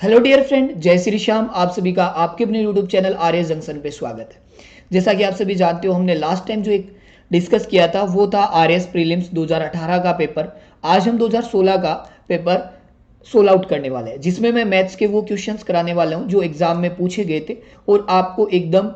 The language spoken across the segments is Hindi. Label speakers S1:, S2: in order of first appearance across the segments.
S1: हेलो डियर फ्रेंड, जय श्री श्याम। आप सभी का आपके अपने यूट्यूब चैनल आर्य जंक्शन पे स्वागत है। जैसा कि आप सभी जानते हो, हमने लास्ट टाइम जो एक डिस्कस किया था वो था आरएस प्रीलिम्स 2018 का पेपर। आज हम 2016 का पेपर सोल्व आउट करने वाले हैं, जिसमें मैं मैथ्स के वो क्वेश्चंस कराने वाला हूं जो एग्जाम में पूछे गए थे और आपको एकदम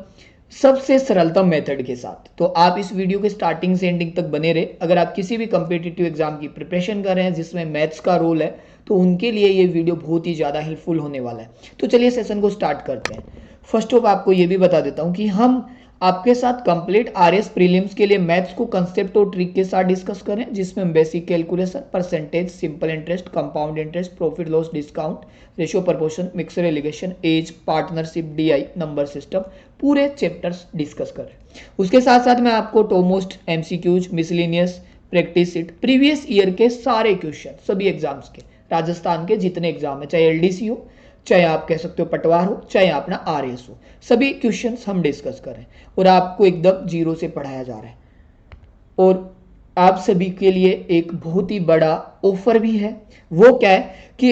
S1: सबसे सरलतम मेथड के साथ। तो आप इस वीडियो के स्टार्टिंग से एंडिंग तक बने रहे। अगर आप किसी भी कम्पिटिटिव एग्जाम की प्रिपरेशन कर रहे हैं जिसमें मैथ्स का रोल है, तो उनके लिए ये वीडियो बहुत ही ज़्यादा हेल्पफुल होने वाला है। तो चलिए सेशन को स्टार्ट करते हैं। फर्स्ट ऑफ आपको ये भी बता देता हूँ कि हम आपके साथ कंप्लीट आरएस प्रीलिम्स के लिए मैथ्स को कंसेप्ट और ट्रिक के साथ डिस्कस करें, जिसमें हम basic calculation, percentage, simple interest, compound interest, profit loss discount, ratio proportion, mixer alligation, age, partnership, DI, number system, पूरे चैप्टर्स डिस्कस करें। उसके साथ साथ मैं आपको topmost MCQs, miscellaneous, practice sheet, previous year के सारे क्वेश्चन, सभी एग्जाम्स के, राजस्थान के जितने एग्जाम है, चाहे एलडीसी हो, चाहे आप कह सकते हो पटवार हो, चाहे अपना आरएस हो, सभी क्वेश्चंस हम डिस्कस करें और आपको एकदम जीरो से पढ़ाया जा रहा है। और आप सभी के लिए एक बहुत ही बड़ा ऑफर भी है। वो क्या है कि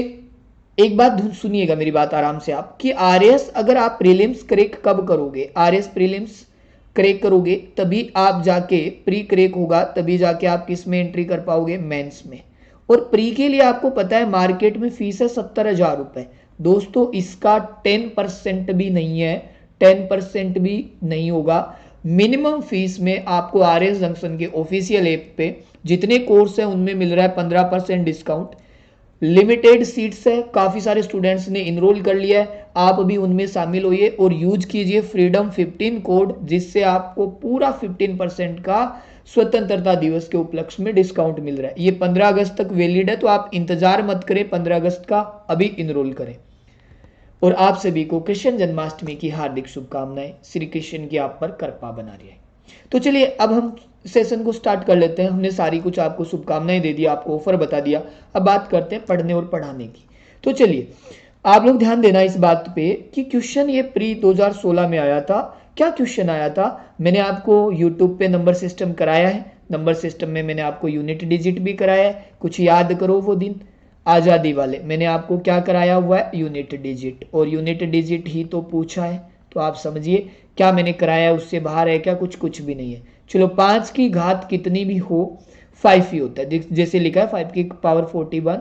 S1: एक बात सुनिएगा मेरी बात आराम से आप, कि आरएस अगर आप प्रीलिम्स क्रैक कब करोगे, आरएस प्रीलिम्स क्रैक करोगे तभी आप जाके, प्री क्रैक होगा तभी जाके आप किस में एंट्री कर पाओगे, मेंस में। और प्री के लिए आपको पता है मार्केट में फीस है 70,000 रुपए। दोस्तों इसका 10% भी नहीं है, 10% भी नहीं होगा। मिनिमम फीस में आपको आरएस जंक्शन के ऑफिशियल ऐप पे जितने कोर्स है उनमें मिल रहा है 15% डिस्काउंट। लिमिटेड सीट्स है, काफी सारे स्टूडेंट्स ने इनरोल कर लिया है, आप भी उनमें शामिल होइए और यूज कीजिए फ्रीडम 15 कोड, जिससे आपको पूरा 15% का स्वतंत्रता दिवस के उपलक्ष्य में डिस्काउंट मिल रहा है। ये 15 अगस्त तक वैलिड है, तो आप इंतजार मत करें 15 अगस्त का, अभी इनरोल करें। और आप सभी को कृष्ण जन्माष्टमी की हार्दिक शुभकामनाएं। श्री कृष्ण की आप पर कृपा बना रही है। तो चलिए अब हम सेशन को स्टार्ट कर लेते हैं। हमने सारी कुछ आपको शुभकामनाएं दे दी, आपको ऑफर बता दिया। अब बात करते हैं पढ़ने और पढ़ाने की। तो चलिए आप लोग ध्यान देना इस बात पे कि क्वेश्चन ये प्री 2016 में आया था। क्या क्वेश्चन आया था, मैंने आपको यूट्यूब पे नंबर सिस्टम कराया है। नंबर सिस्टम में मैंने आपको यूनिट डिजिट भी कराया है। कुछ याद करो वो दिन आजादी वाले, मैंने आपको क्या कराया हुआ है, यूनिट डिजिट। और यूनिट डिजिट ही तो पूछा है, तो आप समझिए क्या मैंने कराया उससे बाहर है क्या, कुछ भी नहीं है। चलो 5 की घात कितनी भी हो 5 ही होता है, जैसे लिखा है 5 की पावर 41,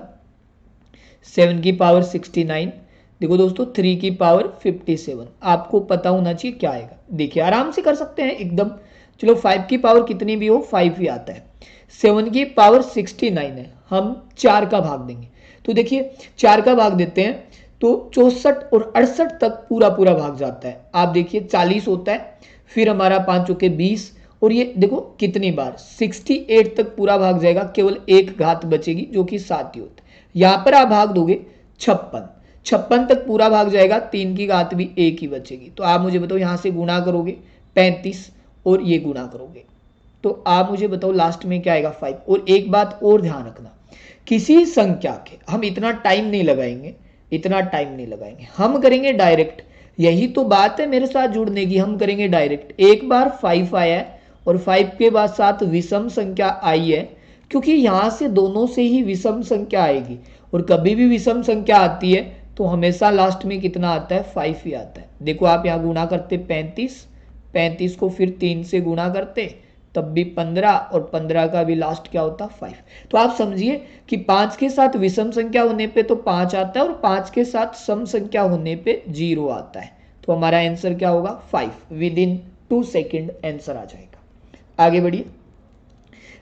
S1: 7 की पावर 69, देखो दोस्तों 3 की पावर 57। आपको पता होना चाहिए क्या आएगा, देखिए आराम से कर सकते हैं एकदम। चलो 5 की पावर कितनी भी हो 5 ही आता है। 7 की पावर 69 है, हम 4 का भाग देंगे। तो देखिए 4 का भाग देते हैं तो 64 और 68 तक पूरा पूरा भाग जाता है। आप देखिए 40 होता है, फिर हमारा 5 चौके 20, और ये देखो कितनी बार 68 तक पूरा भाग जाएगा, केवल एक घात बचेगी जो कि 7 ही होता है। यहां पर आप भाग दोगे 56 तक पूरा भाग जाएगा, 3 की घात भी 1 ही बचेगी। तो आप मुझे बताओ यहां से गुणा करोगे 35 और ये गुणा करोगे तो आप मुझे बताओ लास्ट में क्या आएगा 5। और एक बात और ध्यान रखना, किसी संख्या के हम इतना टाइम नहीं लगाएंगे, हम करेंगे डायरेक्ट। यही तो बात है मेरे साथ जुड़ने की, हम करेंगे डायरेक्ट। एक बार 5 आया है और 5 के बाद साथ विषम संख्या आई है, क्योंकि यहां से दोनों से ही विषम संख्या आएगी, और कभी भी विषम संख्या आती है तो हमेशा लास्ट में कितना आता है, 5 ही आता है। देखो आप यहाँ गुणा करते 35 को फिर 3 से गुणा करते तब भी 15, और 15 का भी लास्ट क्या होता 5। तो आप समझिए कि 5 के साथ विषम संख्या होने पे तो 5 आता है, और 5 के साथ सम संख्या होने पे 0 आता है। तो हमारा आंसर क्या होगा 5। विद इन 2 सेकेंड आंसर आ जाएगा। आगे बढ़िए।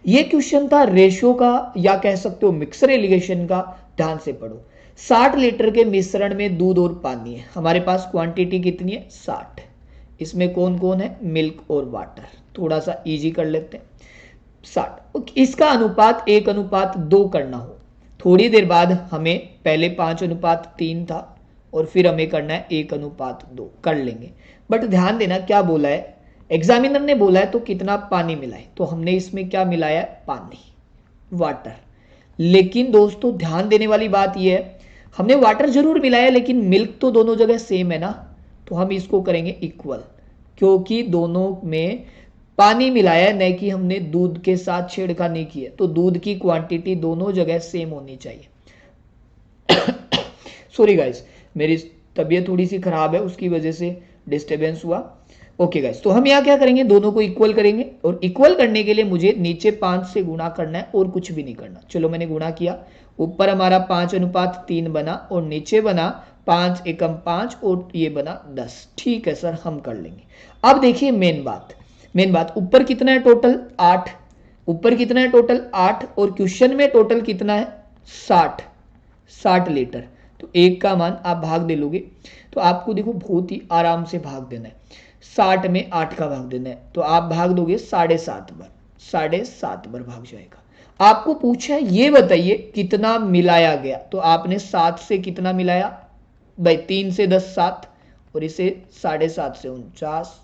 S1: ये क्वेश्चन था रेशो का, या कह सकते हो मिक्सर एलिगेशन का। ध्यान से पढ़ो। 60 लीटर के मिश्रण में दूध और पानी है, हमारे पास क्वांटिटी कितनी है 60। इसमें कौन कौन है, मिल्क और वाटर। थोड़ा सा इजी कर लेते हैं। 60, इसका अनुपात 1:2 करना हो। थोड़ी देर बाद हमें पहले 5:3 था और फिर हमें करना है 1:2, कर लेंगे। बट ध्यान देना क्या बोला है, एग्जामिनर ने बोला है तो कितना पानी मिलाए, तो हमने इसमें क्या मिलाया, पानी, वाटर। लेकिन दोस्तों ध्यान देने वाली बात यह है, हमने वाटर जरूर मिलाया लेकिन मिल्क तो दोनों जगह सेम है ना, तो हम इसको करेंगे इक्वल, क्योंकि दोनों में पानी मिलाया है, न कि हमने दूध के साथ छेड़खानी की है। तो दूध की क्वांटिटी दोनों जगह सेम होनी चाहिए। सॉरी गाइस, मेरी तबीयत थोड़ी सी खराब है, उसकी वजह से डिस्टर्बेंस हुआ। ओके गाइस, तो हम यहाँ क्या करेंगे, दोनों को इक्वल करेंगे और इक्वल करने के लिए मुझे नीचे 5 से गुणा करना है और कुछ भी नहीं करना। चलो मैंने गुणा किया, ऊपर हमारा 5:3 बना और नीचे बना 5 एकम 5 और ये बना 10। ठीक है सर, हम कर लेंगे। अब देखिए मेन बात, ऊपर कितना है टोटल 8, ऊपर कितना है टोटल 8 और क्वेश्चन में टोटल कितना है 60 लीटर। तो एक का मान आप भाग दे लोगे तो आपको देखो बहुत ही आराम से भाग देना है, 60 में 8 का भाग देना है, तो आप भाग दोगे 7.5 बार, 7.5 बार भाग जाएगा। आपको पूछा है ये बताइए कितना मिलाया गया, तो आपने 7 से कितना मिलाया भाई, 3 से 10 7 और इसे 7.5 से 49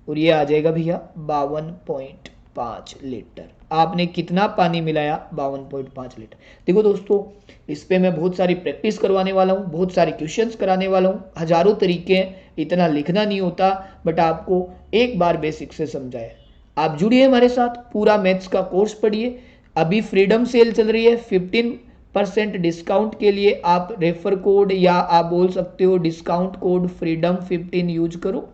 S1: और ये आ जाएगा भैया 52.5 लीटर। आपने कितना पानी मिलाया 52.5 लीटर। देखो दोस्तों, इस पे मैं बहुत सारी प्रैक्टिस करवाने वाला हूँ, बहुत सारे क्वेश्चंस कराने वाला हूँ, हजारों तरीके हैं, इतना लिखना नहीं होता, बट आपको एक बार बेसिक से समझाया। आप जुड़िए हमारे साथ, पूरा मैथ्स का कोर्स पढ़िए। अभी फ्रीडम सेल चल रही है, 15% डिस्काउंट के लिए आप रेफर कोड या आप बोल सकते हो डिस्काउंट कोड फ्रीडम 15 यूज करो।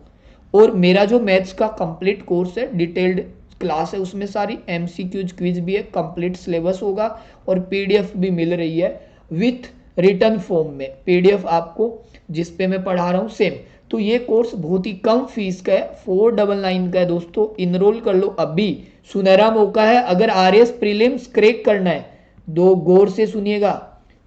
S1: और मेरा जो मैथ्स का कंप्लीट कोर्स है, डिटेल्ड क्लास है, उसमें सारी एमसीक्यूज क्विज भी है, कंप्लीट सिलेबस होगा और पीडीएफ भी मिल रही है विथ रिटर्न फॉर्म में। पीडीएफ आपको जिस पे मैं पढ़ा रहा हूँ सेम। तो ये कोर्स बहुत ही कम फीस का है, 499 का है दोस्तों, इनरोल कर लो अभी, सुनहरा मौका है। अगर आरएस प्रीलिम्स क्रैक करना है, दो गौर से सुनिएगा,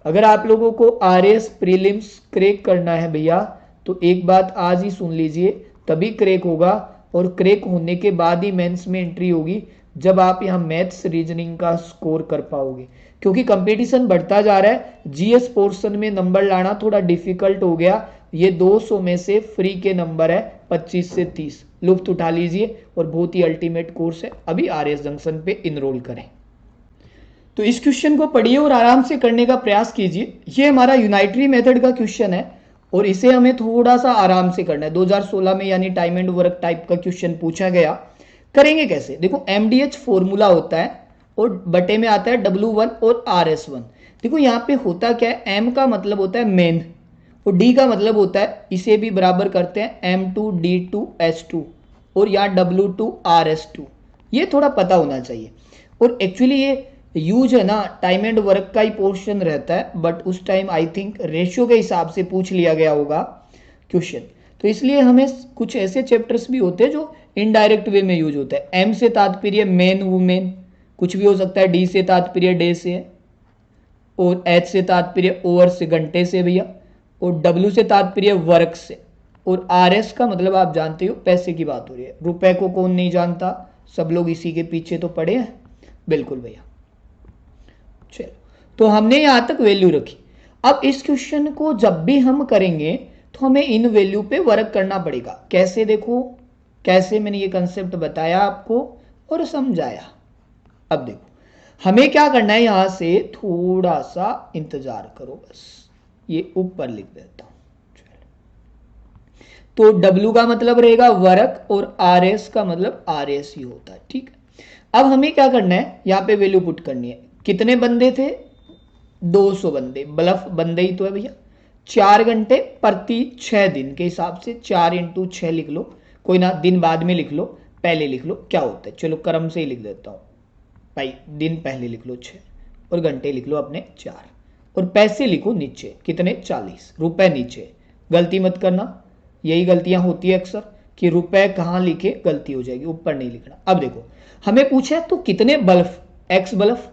S1: अगर आप लोगों को आरएस प्रीलिम्स क्रैक करना है भैया, तो एक बात आज ही सुन लीजिए, तभी क्रैक होगा और क्रैक होने के बाद ही मेंस में एंट्री होगी, जब आप यहाँ मैथ्स रीजनिंग का स्कोर कर पाओगे, क्योंकि कंपटीशन बढ़ता जा रहा है। जीएस पोर्शन में नंबर लाना थोड़ा डिफिकल्ट हो गया, ये 200 में से फ्री के नंबर है 25 से 30, लुफ्त उठा लीजिए और बहुत ही अल्टीमेट कोर्स है। अभी आरएस जंक्शन पे इनरोल करें। तो इस क्वेश्चन को पढ़िए और आराम से करने का प्रयास कीजिए। ये हमारा यूनाइटरी मेथड का क्वेश्चन है और इसे हमें थोड़ा सा आराम से करना है। 2016 में यानी टाइम एंड वर्क टाइप का क्वेश्चन पूछा गया। करेंगे कैसे, देखो एमडीएच फॉर्मूला होता है और बटे में आता है W1 और RS1। देखो यहाँ पे होता क्या है, M का मतलब होता है मेन और D का मतलब होता है, इसे भी बराबर करते हैं M2D2S2 और यहाँ W2 RS2। ये थोड़ा पता होना चाहिए। और एक्चुअली ये यूज है ना टाइम एंड वर्क का ही पोर्शन रहता है, बट उस टाइम आई थिंक रेशियो के हिसाब से पूछ लिया गया होगा क्वेश्चन, तो इसलिए हमें कुछ ऐसे चैप्टर्स भी होते हैं जो इनडायरेक्ट वे में यूज होता है। एम से तात्पर्य मैन वुमेन, कुछ भी हो सकता है। डी से तात्पर्य डे से है और एच से तात्पर्य ओवर से घंटे से भैया, और डब्ल्यू से तात्पर्य वर्क से, और आर एस का मतलब आप जानते हो पैसे की बात हो रही है। रुपए को कौन नहीं जानता, सब लोग इसी के पीछे तो पड़े हैं। बिल्कुल भैया, चलो तो हमने यहां तक वैल्यू रखी। अब इस क्वेश्चन को जब भी हम करेंगे तो हमें इन वैल्यू पे वर्क करना पड़ेगा। कैसे, देखो कैसे मैंने ये कंसेप्ट बताया आपको और समझाया। अब देखो हमें क्या करना है, यहां से थोड़ा सा इंतजार करो, बस ये ऊपर लिख देता हूं। तो W का मतलब रहेगा वर्क और RS का मतलब RS ही होता है। ठीक है, अब हमें क्या करना है, यहाँ पे वैल्यू पुट करनी है। कितने बंदे थे, 200 बंदे, बल्फ बंदे ही तो है भैया। 4 घंटे प्रति 6 दिन के हिसाब से 4 × 6 लिख लो, कोई ना दिन बाद में लिख लो, पहले लिख लो क्या होता है। चलो क्रम से ही लिख देता हूं भाई, दिन पहले लिख लो 6 और घंटे लिख लो अपने 4 और पैसे लिखो नीचे कितने 40, रुपए नीचे। गलती मत करना, यही गलतियां होती है अक्सर कि रुपए कहां लिखे गलती हो जाएगी, ऊपर नहीं लिखना। अब देखो हमें पूछा है तो कितने बल्ब, एक्स बल्ब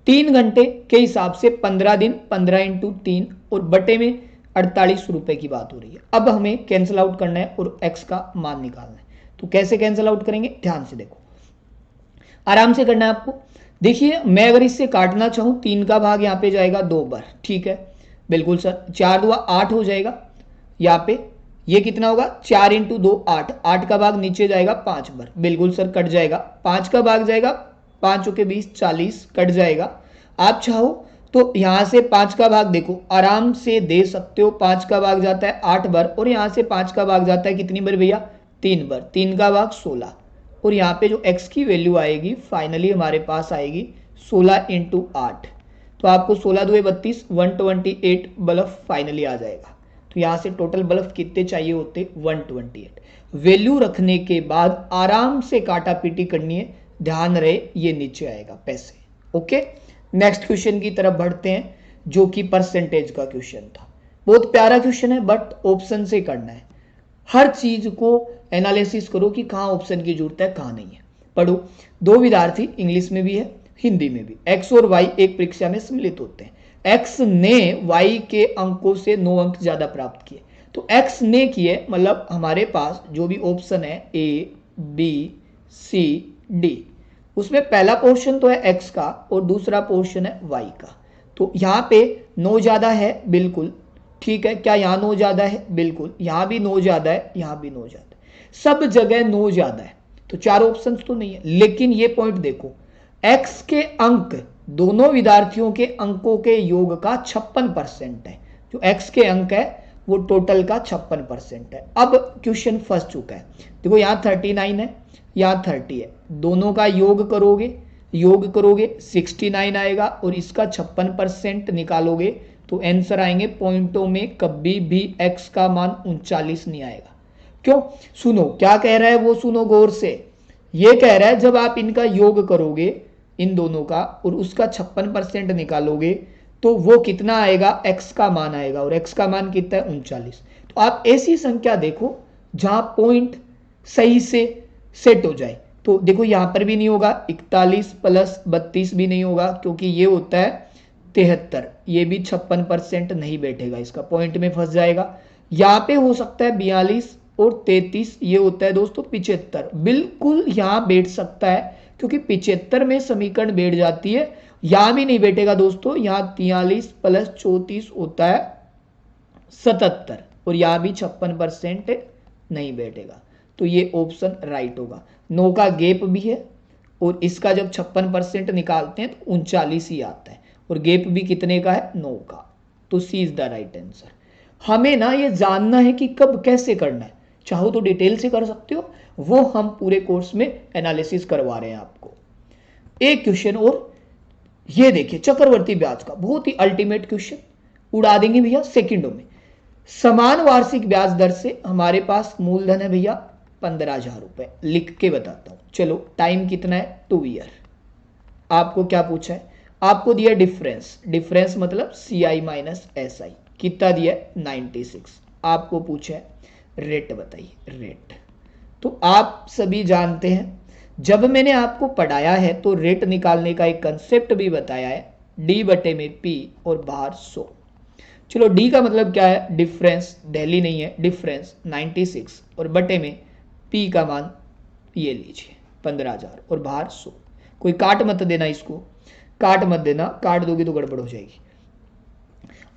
S1: 3 घंटे के हिसाब से 15 दिन, 15 × 3 और बटे में 48 रुपए की बात हो रही है। अब हमें कैंसिल आउट करना है और एक्स का मान निकालना है। तो कैसे कैंसिल आउट करेंगे, ध्यान से देखो, आराम से करना है आपको। देखिए मैं अगर इससे काटना चाहूं, 3 का भाग यहाँ पे जाएगा 2 बार। ठीक है, बिल्कुल सर, 4 2 8 हो जाएगा। यहाँ पे ये कितना होगा, 4 × 2 8, 8 का भाग नीचे जाएगा 5 बार। बिल्कुल सर कट जाएगा, 5 का भाग जाएगा 5 के 20 40 कट जाएगा। आप चाहो तो यहां से 5 का भाग देखो आराम से दे सकते हो। 5 का भाग जाता है 8 बार और यहां से 5 का भाग जाता है कितनी बार भैया, 3 बार। 3 का भाग 16 और यहाँ पे जो x की वैल्यू आएगी फाइनली हमारे पास आएगी 16 × 8। तो आपको 16 2 32 128 बल्ब फाइनली आ जाएगा। तो यहाँ से टोटल बल्ब कितने चाहिए होते 128। वैल्यू रखने के बाद आराम से काटा पीटी करनी है, ध्यान रहे ये नीचे आएगा पैसे। ओके, नेक्स्ट क्वेश्चन की तरफ बढ़ते हैं जो कि परसेंटेज का क्वेश्चन था। बहुत प्यारा क्वेश्चन है बट ऑप्शन से करना है, हर चीज को एनालिसिस करो कि कहाँ ऑप्शन की जरूरत है कहाँ नहीं है। पढ़ो, दो विद्यार्थी, इंग्लिश में भी है हिंदी में भी, एक्स और वाई एक परीक्षा में सम्मिलित होते हैं। एक्स ने वाई के अंकों से 9 अंक ज्यादा प्राप्त किए। तो एक्स ने किए मतलब हमारे पास जो भी ऑप्शन है ए बी सी डी, उसमें पहला पोर्शन तो है एक्स का और दूसरा पोर्शन है वाई का। तो यहाँ पे 9 ज्यादा है, बिल्कुल ठीक है। क्या यहाँ 9 ज्यादा है? बिल्कुल। यहाँ भी 9 ज्यादा है, यहाँ भी 9 ज्यादा है, सब जगह 9 ज्यादा है। तो चार ऑप्शन तो नहीं है, लेकिन ये पॉइंट देखो, एक्स के अंक दोनों विद्यार्थियों के अंकों के योग का 56% है। जो एक्स के अंक है वो टोटल का 56% है। अब क्वेश्चन फंस चुका है। देखो यहाँ 39 है, यहाँ 30 है, दोनों का योग करोगे 69 आएगा और इसका 56% निकालोगे तो आंसर आएंगे पॉइंटों में, कभी भी एक्स का मान 39 नहीं आएगा। क्यों? सुनो क्या कह रहा है वो, सुनो गौर से। ये कह रहा है जब आप इनका योग करोगे इन दोनों का और उसका 56% निकालोगे तो वो कितना आएगा, एक्स का मान आएगा, और एक्स का मान कितना है 39। तो आप ऐसी संख्या देखो जहां पॉइंट सही से सेट हो जाए। तो देखो यहां पर भी नहीं होगा, 41 + 32 भी नहीं होगा क्योंकि ये होता है 73, ये भी 56% नहीं बैठेगा, इसका पॉइंट में फंस जाएगा। यहाँ पे हो सकता है 42 और 33, ये होता है दोस्तों 75, बिल्कुल यहाँ बैठ सकता है क्योंकि 75 में समीकरण बैठ जाती है। यहां भी नहीं बैठेगा दोस्तों, यहाँ 43 + 34 होता है 77 और यहां भी 56% नहीं बैठेगा। तो ये ऑप्शन राइट होगा। 9 का गैप भी है और इसका जब 56% निकालते हैं तो 39 ही आता है और गैप भी कितने का है, 9 का। तो सी इज द राइट आंसर। हमें ना ये जानना है कि कब कैसे करना है, चाहो तो डिटेल से कर सकते हो, वो हम पूरे कोर्स में एनालिसिस करवा रहे हैं आपको। एक क्वेश्चन और, ये देखिए चक्रवर्ती ब्याज का बहुत ही अल्टीमेट क्वेश्चन, उड़ा देंगे भैया सेकंडों में। समान वार्षिक ब्याज दर से हमारे पास मूलधन है भैया 15,000 रुपए, लिख के बताता हूं। चलो टाइम कितना है, 2 ईयर। आपको क्या पूछा है, आपको दिया डिफरेंस मतलब CI - SI, कितना दिया 96। आपको पूछा है रेट बताइए, रेट। तो आप सभी जानते हैं जब मैंने आपको पढ़ाया है तो रेट निकालने का एक कंसेप्ट भी बताया है, D/P और बाहर 100। चलो D का मतलब क्या है, डिफरेंस, दिल्ली नहीं है, डिफरेंस 96 और बटे में P का मान ये लीजिए 15,000 और बाहर 100। कोई काट मत देना, इसको काट मत देना, काट दोगे तो गड़बड़ हो जाएगी।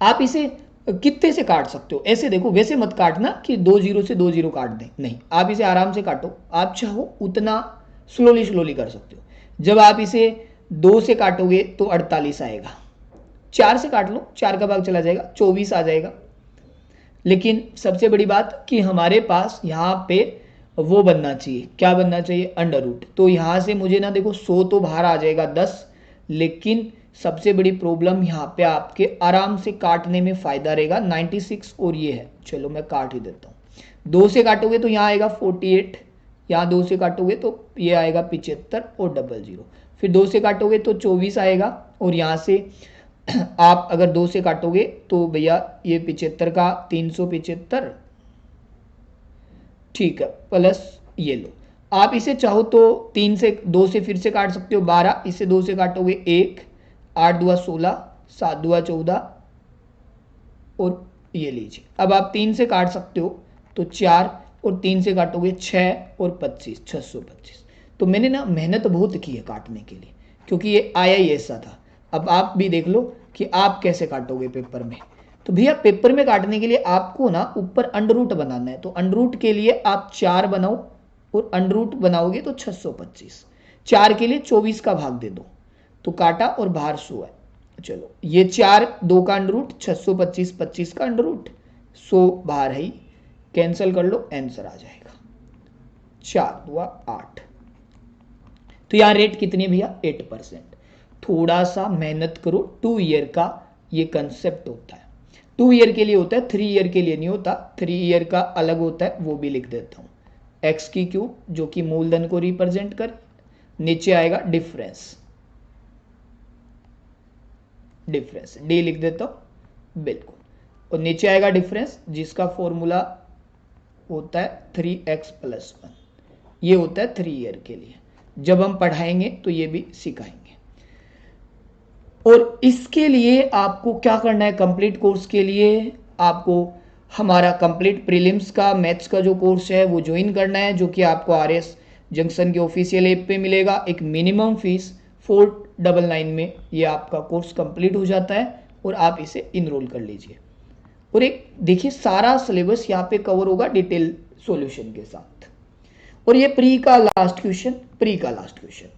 S1: आप इसे कितने से काट सकते हो, ऐसे देखो, वैसे मत काटना कि 2 0 से 2 0 काट दें, नहीं, आप इसे आराम से काटो। आप चाहो उतना स्लोली कर सकते हो। जब आप इसे 2 से काटोगे तो 48 आएगा, 4 से काट लो, 4 का भाग चला जाएगा, 24 आ जाएगा। लेकिन सबसे बड़ी बात कि हमारे पास यहाँ पे वो बनना चाहिए, क्या बनना चाहिए, अंडर रूट। तो यहाँ से मुझे ना देखो 100 तो बाहर आ जाएगा 10, लेकिन सबसे बड़ी प्रॉब्लम यहाँ पे आपके आराम से काटने में फायदा रहेगा 96 और ये है। चलो मैं काट ही देता हूँ। 2 से काटोगे तो यहाँ आएगा 48, यहाँ 2 से काटोगे तो ये आएगा 75 और 00, फिर 2 से काटोगे तो 24 आएगा और यहाँ से आप अगर 2 से काटोगे तो भैया ये 75 का 375, ठीक है, प्लस ये लो। आप इसे चाहो तो 2 से फिर से काट सकते हो 12, इसे 2 से काटोगे 1, 8 दूआ 16, 7 दूआ 14 और ये लीजिए। अब आप 3 से काट सकते हो तो 4 और 3 से काटोगे 6 और 25, 625। तो मैंने ना मेहनत बहुत की है काटने के लिए क्योंकि ये आया ही ऐसा था। अब आप भी देख लो कि आप कैसे काटोगे पेपर में। तो भैया पेपर में काटने के लिए आपको ना ऊपर अंडर रूट बनाना है, तो अंडर रूट के लिए आप 4 बनाओ और अंडर रूट बनाओगे तो 625, 4 के लिए 24 का भाग दे दो तो काटा और बाहर 100 है। चलो ये 4, 2 का अंडर रूट, 625, 25 का अंडर रूट, 100 बाहर है ही, कैंसिल कर लो, आंसर आ जाएगा 4 दूआ 8। तो यहाँ रेट कितनी भैया 8%। थोड़ा सा मेहनत करो, 2 ईयर का ये कंसेप्ट होता है। 2 ईयर के लिए होता है, 3 ईयर के लिए नहीं होता। 3 ईयर का अलग होता है, वो भी लिख देता हूँ। एक्स की क्यूब जो कि मूलधन को रिप्रेजेंट कर, नीचे आएगा डिफरेंस, डिफरेंस डी लिख देता हूँ, बिल्कुल। और नीचे आएगा डिफरेंस जिसका फॉर्मूला होता है 3x+1। ये होता है 3 ईयर के लिए। जब हम पढ़ाएंगे तो ये भी सिखाएंगे। और इसके लिए आपको क्या करना है, कंप्लीट कोर्स के लिए आपको हमारा कंप्लीट प्रीलिम्स का मैथ्स का जो कोर्स है वो ज्वाइन करना है, जो कि आपको आरएस जंक्शन के ऑफिशियल ऐप पे मिलेगा। एक मिनिमम फीस 499 में ये आपका कोर्स कंप्लीट हो जाता है और आप इसे इनरोल कर लीजिए। और एक देखिए सारा सिलेबस यहाँ पे कवर होगा डिटेल सॉल्यूशन के साथ। और ये प्री का लास्ट क्वेश्चन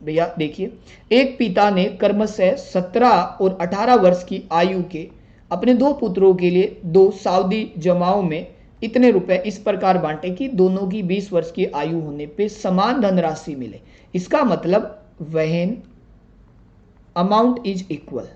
S1: भैया देखिए, एक पिता ने क्रमशः 17 और 18 वर्ष की आयु के अपने 2 पुत्रों के लिए 2 सऊदी जमाओं में इतने रुपए इस प्रकार बांटे कि दोनों की 20 वर्ष की आयु होने पे समान धनराशि मिले। इसका मतलब वहन अमाउंट इज इक्वल।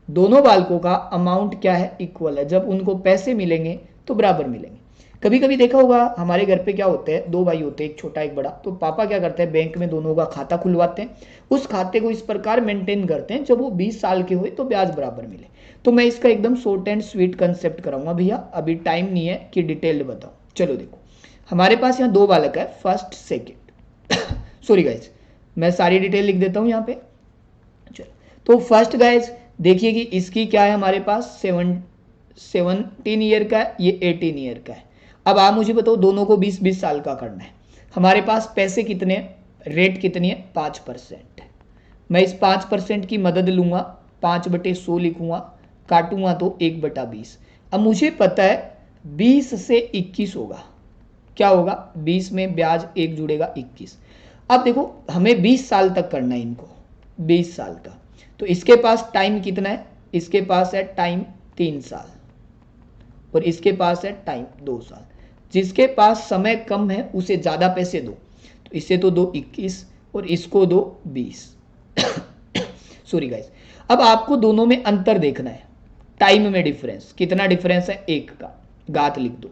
S1: दोनों बालकों का अमाउंट क्या है, इक्वल है। जब उनको पैसे मिलेंगे तो बराबर मिलेंगे। कभी कभी देखा होगा हमारे घर पे क्या होते हैं, 2 भाई होते हैं, एक छोटा एक बड़ा, तो पापा क्या करते हैं, बैंक में दोनों का खाता खुलवाते हैं। उस खाते को इस प्रकार मेंटेन करते हैं जब वो 20 साल के हुए तो ब्याज बराबर मिले। तो मैं इसका एकदम शॉर्ट एंड स्वीट कंसेप्ट कराऊंगा भैया, अभी टाइम नहीं है कि डिटेल्ड बताऊं। चलो देखो, हमारे पास यहाँ 2 बालक है, फर्स्ट सेकेंड सॉरी गाइज, मैं सारी डिटेल लिख देता हूँ यहाँ पे। चलो तो फर्स्ट गाइज देखिए कि इसकी क्या है, हमारे पास 17 ईयर का है, ये 18 ईयर का है। अब आप मुझे बताओ दोनों को 20-20 साल का करना है। हमारे पास पैसे कितने, रेट कितनी है, 5%। मैं इस 5% की मदद लूंगा, 5/100 लिखूंगा, काटूंगा तो 1/20। अब मुझे पता है 20 से 21 होगा, क्या होगा, 20 में ब्याज 1 जुड़ेगा 21। अब देखो हमें 20 साल तक करना है इनको, 20 साल का। तो इसके पास टाइम कितना है, इसके पास है टाइम 3 साल और इसके पास है टाइम 2 साल। जिसके पास समय कम है उसे ज्यादा पैसे दो, तो इसे तो दो 21 और इसको दो 20 सॉरी गाइस। अब आपको दोनों में अंतर देखना है, टाइम में डिफरेंस कितना, डिफरेंस है 1 का, घात लिख दो।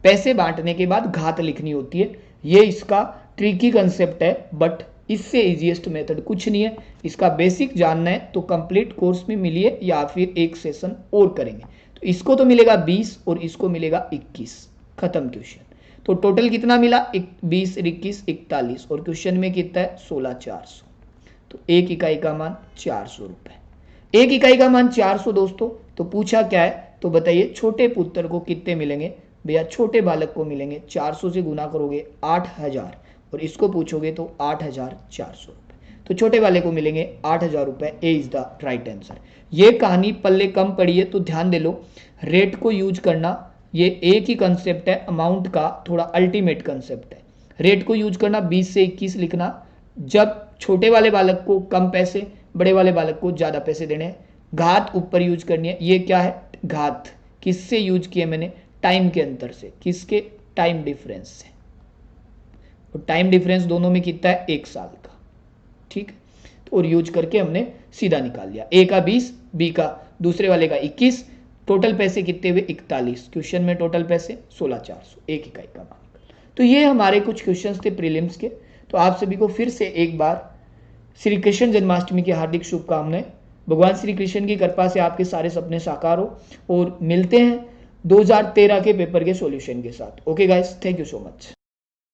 S1: पैसे बांटने के बाद घात लिखनी होती है, ये इसका ट्रिकी कंसेप्ट है, बट इससे इजीएस्ट मेथड कुछ नहीं है। इसका बेसिक जानना है तो कंप्लीट कोर्स में मिलिए या फिर एक सेशन और करेंगे। तो इसको तो मिलेगा 20 और इसको मिलेगा 21, खत्म क्वेश्चन। तो टोटल कितना मिला, 20 और 21 41, और क्वेश्चन में कितना है 16,400। तो 1 इकाई का मान 400 रुपए। 1 इकाई का मान 400 दोस्तों। तो पूछा क्या है, तो बताइए छोटे पुत्र को कितने मिलेंगे भैया, छोटे बालक को मिलेंगे 400 से गुना करोगे 8000 और इसको पूछोगे तो 8400 रुपए। तो छोटे वाले को मिलेंगे 8000 रुपए। ए इज द राइट आंसर। ये कहानी पल्ले कम पड़ी है तो ध्यान दे लो, रेट को यूज करना, ये एक ही कंसेप्ट है, अमाउंट का थोड़ा अल्टीमेट कंसेप्ट है। रेट को यूज करना, 20 से 21 लिखना जब छोटे वाले बालक को कम पैसे, बड़े वाले बालक को ज्यादा पैसे देने हैं। घात ऊपर यूज करनी है, ये क्या है, घात किससे यूज किया मैंने, टाइम के अंतर से, किसके, टाइम डिफरेंस से। और टाइम डिफरेंस दोनों में कितना है, 1 साल का, ठीक है। तो और यूज करके हमने सीधा निकाल लिया, ए का 20, बी का दूसरे वाले का 21, टोटल पैसे कितने हुए 41। क्वेश्चन में टोटल पैसे 16,400, 1 इकाई का मान। तो ये हमारे कुछ क्वेश्चंस थे प्रीलिम्स के। तो आप सभी को फिर से एक बार श्री कृष्ण जन्माष्टमी की हार्दिक शुभकामनाएं। भगवान श्री कृष्ण की कृपा से आपके सारे सपने साकार हो और मिलते हैं 2013 के पेपर के सॉल्यूशन के साथ। Okay guys, thank you so much.